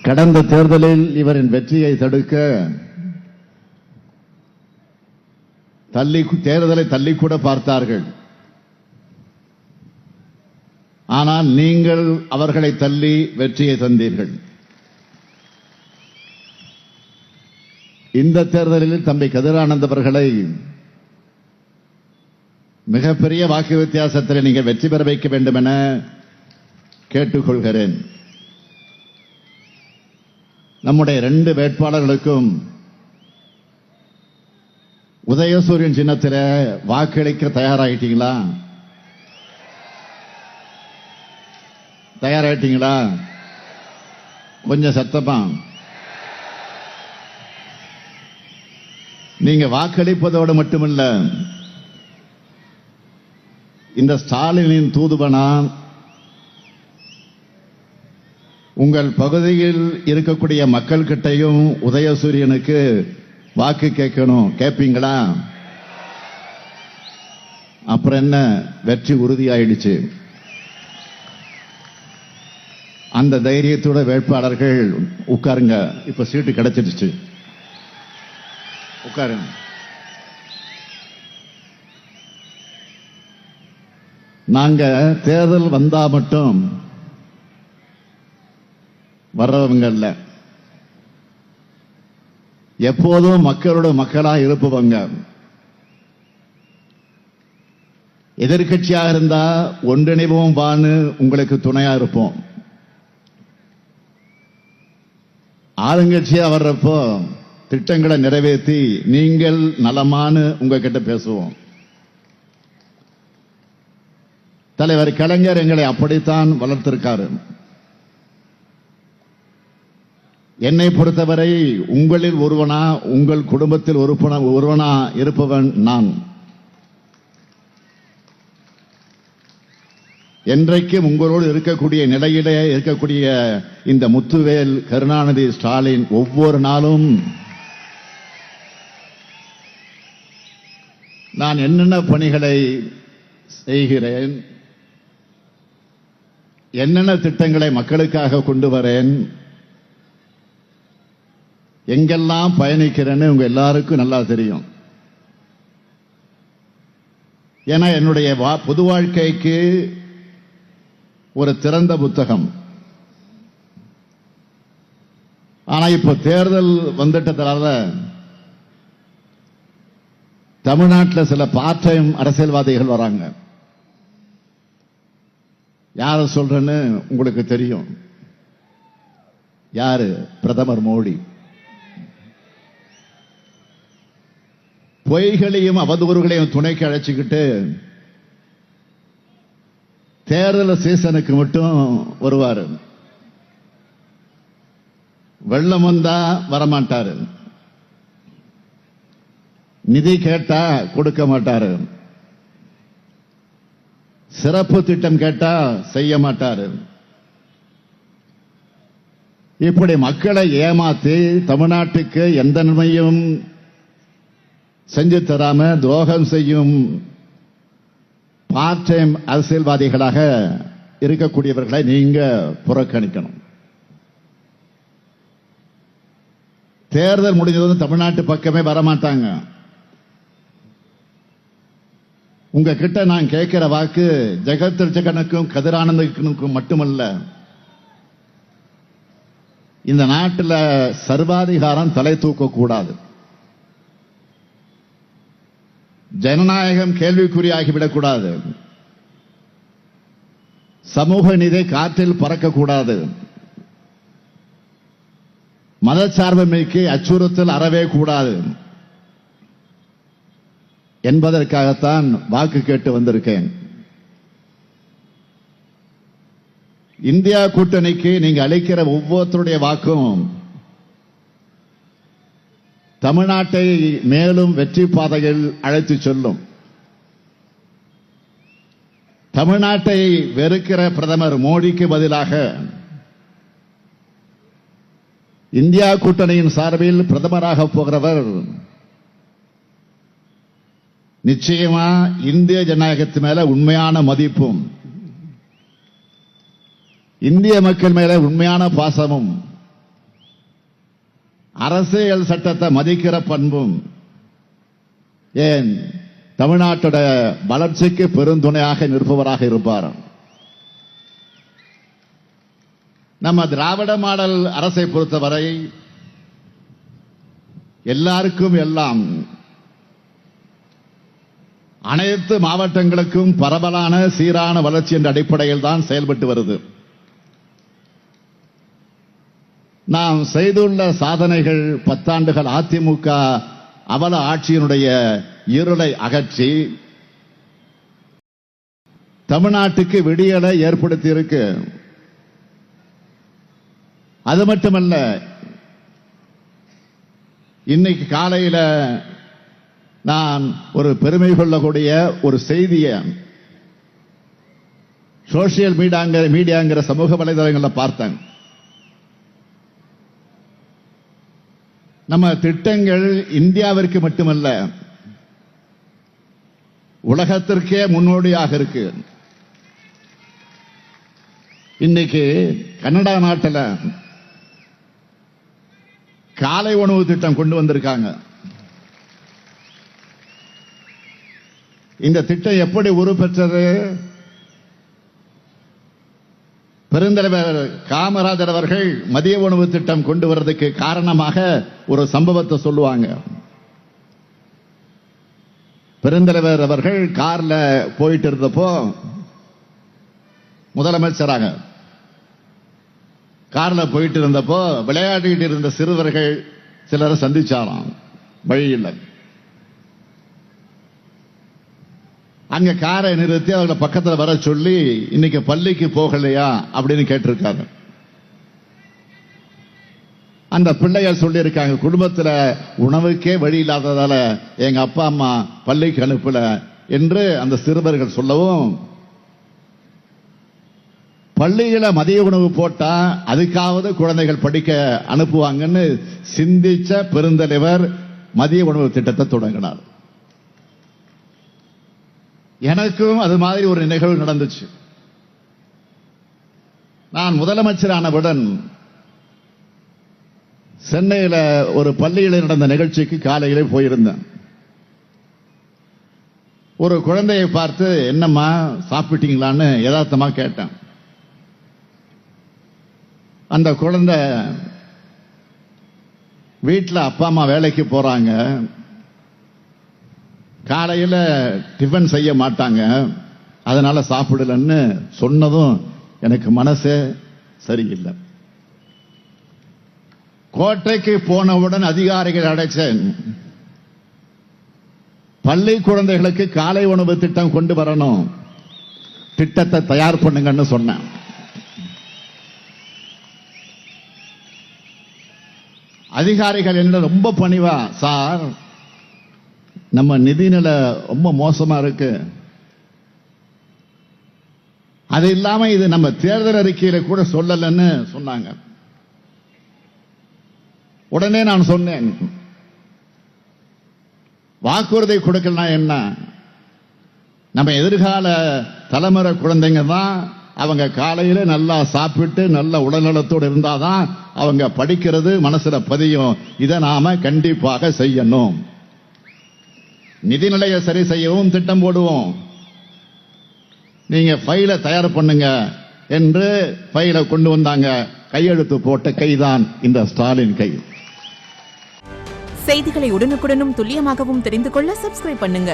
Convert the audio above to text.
கடந்த தேர்தலில் இவரின் வெற்றியை தடுக்க தேர்தலை தள்ளிக்கூட பார்த்தார்கள். ஆனால் நீங்கள் அவர்களை தள்ளி வெற்றியை தந்தீர்கள். இந்த தேர்தலில் தம்பி கதிரானந்த் அவர்களை மிகப்பெரிய வாக்கு வித்தியாசத்தில் நீங்கள் வெற்றி பெற வைக்க வேண்டும் என கேட்டுக்கொள்கிறேன். நம்முடைய 2 வேட்பாளர்களுக்கும் உதயசூரியன் சின்னத்தில் வாக்களிக்க தயாராகிட்டீங்களா? தயாராகிட்டீங்களா? கொஞ்சம் சத்தமா. நீங்க வாக்களிப்பதோடு மட்டுமல்ல, இந்த ஸ்டாலினின் தூதுவனா உங்கள் பகுதியில் இருக்கக்கூடிய மக்கள் கிட்டையும் உதயசூரியனுக்கு வாக்கு கேட்கணும். கேட்பீங்களா? அப்புறம் என்ன, வெற்றி உறுதியாயிடுச்சு. அந்த தைரியத்தோட வேட்பாளர்கள் உட்காருங்க. இப்ப சீட்டு கிடைச்சிடுச்சு, உட்காருங்க. நாங்க தேர்தல் வந்தா மட்டும் வர்றவங்க இல்ல, எப்போதும் மக்களோட மக்களா இருப்பவங்க. எதிர்கட்சியாக இருந்தா ஒன்றிணைவோம் வான்னு உங்களுக்கு துணையா இருப்போம். ஆளுங்கட்சியா வர்றப்போ திட்டங்களை நிறைவேற்றி நீங்கள் நலமானு உங்ககிட்ட பேசுவோம். தலைவர் கலைஞர் எங்களை அப்படித்தான் வளர்த்திருக்காரு. என்னை பொறுத்தவரை உங்களில் ஒருவனா, உங்கள் குடும்பத்தில் ஒருவனா இருப்பவன் நான். என்றைக்கும் உங்களோடு இருக்கக்கூடிய நிலையிலே இருக்கக்கூடிய இந்த முத்துவேல் கருணாநிதி ஸ்டாலின் ஒவ்வொரு நாளும் நான் என்னென்ன பணிகளை செய்கிறேன், என்னென்ன திட்டங்களை மக்களுக்காக கொண்டு வரேன், எங்கெல்லாம் பயணிக்கிறேன்னு உங்க எல்லாருக்கும் நல்லா தெரியும். ஏன்னா என்னுடைய பொது வாழ்க்கைக்கு ஒரு திறந்த புத்தகம். ஆனா இப்ப தேர்தல் வந்துட்டதால தமிழ்நாட்டில் சில பார்ட் டைம் அரசியல்வாதிகள் வராங்க. யார சொல்றேன்னு உங்களுக்கு தெரியும். யாரு? பிரதமர் மோடி. பொய்களையும் அவதூறுகளையும் துணைக்கு அழைச்சிக்கிட்டு தேர்தல் சீசனுக்கு மட்டும் வருவாரு. வெள்ளம் வந்தா வரமாட்டாரு, நிதி கேட்டா கொடுக்க மாட்டாரு, சிறப்பு திட்டம் கேட்டா செய்ய மாட்டாரு. இப்படி மக்களை ஏமாத்தி தமிழ்நாட்டுக்கு எந்த நன்மையும் செஞ்சு தராம துரோகம் செய்யும் பார்ட் டைம் அரசியல்வாதிகளாக இருக்கக்கூடியவர்களை நீங்க புறக்கணிக்கணும். தேர்தல் முடிஞ்சதும் தமிழ்நாட்டு பக்கமே வரமாட்டாங்க. உங்ககிட்ட நான் கேட்கிற வாக்கு ஜெகத்ரட்சகனுக்கும் கதிரானந்தனுக்கும் மட்டுமல்ல, இந்த நாட்டில் சர்வாதிகாரம் தலை தூக்கக்கூடாது, ஜனநாயகம் கேள்விக்குறியாகிவிடக்கூடாது, சமூக நீதி காற்றில் பறக்கக்கூடாது, மதச்சார்பின்மைக்கு அச்சுறுத்தல் அறவே கூடாது என்பதற்காகத்தான் வாக்கு கேட்டு வந்திருக்கேன். இந்தியா கூட்டணிக்கு நீங்க அளிக்கிற ஒவ்வொருத்தருடைய வாக்கும் தமிழ்நாட்டை மேலும் வெற்றி பாதையில் அழைத்து செல்லும். தமிழ்நாட்டை வெறுக்கிற பிரதமர் மோடிக்கு பதிலாக இந்தியா கூட்டணியின் சார்பில் பிரதமராக போகிறவர் நிச்சயமா இந்திய ஜனநாயகத்து மேல உண்மையான மதிப்பும் இந்திய மக்கள் மேல உண்மையான பாசமும் அரசியல் சட்டத்தை மதிக்கிற பண்பும் ஏன் தமிழ்நாட்டோட வளர்ச்சிக்கு பெருந்துணையாக நிற்பவராக இருப்பார். நம்ம திராவிட மாடல் அரசை பொறுத்தவரை எல்லாருக்கும் எல்லாம், அனைத்து மாவட்டங்களுக்கும் பரவலான சீரான வளர்ச்சி என்ற அடிப்படையில் தான் செயல்பட்டு வருது. நாம் செய்துள்ள சாதனைகள் 10 ஆண்டுகள் அதிமுக அவல ஆட்சியினுடைய இருளை அகற்றி தமிழ்நாட்டுக்கு விடியலை ஏற்படுத்தி இருக்கு. அது மட்டுமல்ல, இன்னைக்கு காலையில நான் ஒரு பெருமை கொள்ளக்கூடிய ஒரு செய்தியை சோசியல் மீடியாங்கிற சமூக வலைதளங்களில் பார்த்தேன். நம்ம திட்டங்கள் இந்தியாவிற்கு மட்டுமல்ல, உலகத்திற்கே முன்னோடியாக இருக்கு. இன்னைக்கு கனடா நாட்டில் காலை உணவு திட்டம் கொண்டு வந்திருக்காங்க. இந்த திட்டம் எப்படி உருப்பெற்றது? பெருந்தலைவர் காமராஜர் அவர்கள் மதிய உணவு திட்டம் கொண்டு வர்றதுக்கு காரணமாக ஒரு சம்பவத்தை சொல்லுவாங்க. பெருந்தலைவர் அவர்கள் கார்ல போயிட்டு இருந்தப்போ, முதலமைச்சராக கார்ல போயிட்டு இருந்தப்போ விளையாடிட்டு இருந்த சிறுவர்கள் சிலரை சந்திச்சாராம் வழியில். அங்க காரை நிறுத்தி அவங்களை பக்கத்தில் வர சொல்லி, இன்னைக்கு பள்ளிக்கு போகலையா அப்படின்னு கேட்டிருக்காங்க. அந்த பிள்ளைகள் சொல்லி இருக்காங்க, குடும்பத்தில் உணவுக்கே வழி இல்லாததால எங்க அப்பா அம்மா பள்ளிக்கு அனுப்பல என்று அந்த சிறுவர்கள் சொல்லவும், பள்ளியில மதிய உணவு போட்டா அதுக்காவது குழந்தைகள் படிக்க அனுப்புவாங்கன்னு சிந்திச்ச பெருந்தலைவர் மதிய உணவு திட்டத்தை தொடங்கினார். எனக்கும் அது மாதிரி ஒரு நிகழ்வு நடந்துச்சு. நான் முதலமைச்சரானவுடன் சென்னையில் ஒரு பள்ளியில் நடந்த நிகழ்ச்சிக்கு காலையிலே போயிருந்தேன். ஒரு குழந்தையை பார்த்து, என்னம்மா சாப்பிட்டீங்களான்னு யதார்த்தமா கேட்டேன். அந்த குழந்தை வீட்டில் அப்பா அம்மா வேலைக்கு போறாங்க, காலையில் டிஃபன் செய்ய மாட்டாங்க, அதனால சாப்பிடலன்னு சொன்னதும் எனக்கு மனசே சரியில்லை. கோட்டைக்கு போனவுடன் அதிகாரிகள் அடைச்சேன், பள்ளி குழந்தைகளுக்கு காலை உணவு திட்டம் கொண்டு வரணும், திட்டத்தை தயார் பண்ணுங்கன்னு சொன்னேன். அதிகாரிகள் என்ன ரொம்ப பணிவா, சார் நம்ம நிதிநிலை ரொம்ப மோசமா இருக்கு, அது இல்லாம இது நம்ம தேர்தல் அறிக்கையில கூட சொல்லலன்னு சொன்னாங்க. உடனே நான் சொன்னேன், வாக்குறுதி கொடுக்கலாம் என்ன, நம்ம எதிர்கால தலைமுறை குழந்தைங்க தான், அவங்க காலையில நல்லா சாப்பிட்டு நல்ல உடல்நலத்தோடு இருந்தாதான் அவங்க படிக்கிறது மனசுல பதியும். இதை நாம கண்டிப்பாக செய்யணும். நிதிநிலையை சரி செய்யவும் திட்டம் போடுவோம், நீங்க ஃபைலை தயார் பண்ணுங்க என்று ஃபைலை கொண்டு வந்தாங்க. கையெழுத்து போட்ட கைதான் இந்த ஸ்டாலின் கை. செய்திகளை உடனுக்குடனும் துல்லியமாகவும் தெரிந்து கொள்ள சப்ஸ்கிரைப் பண்ணுங்க.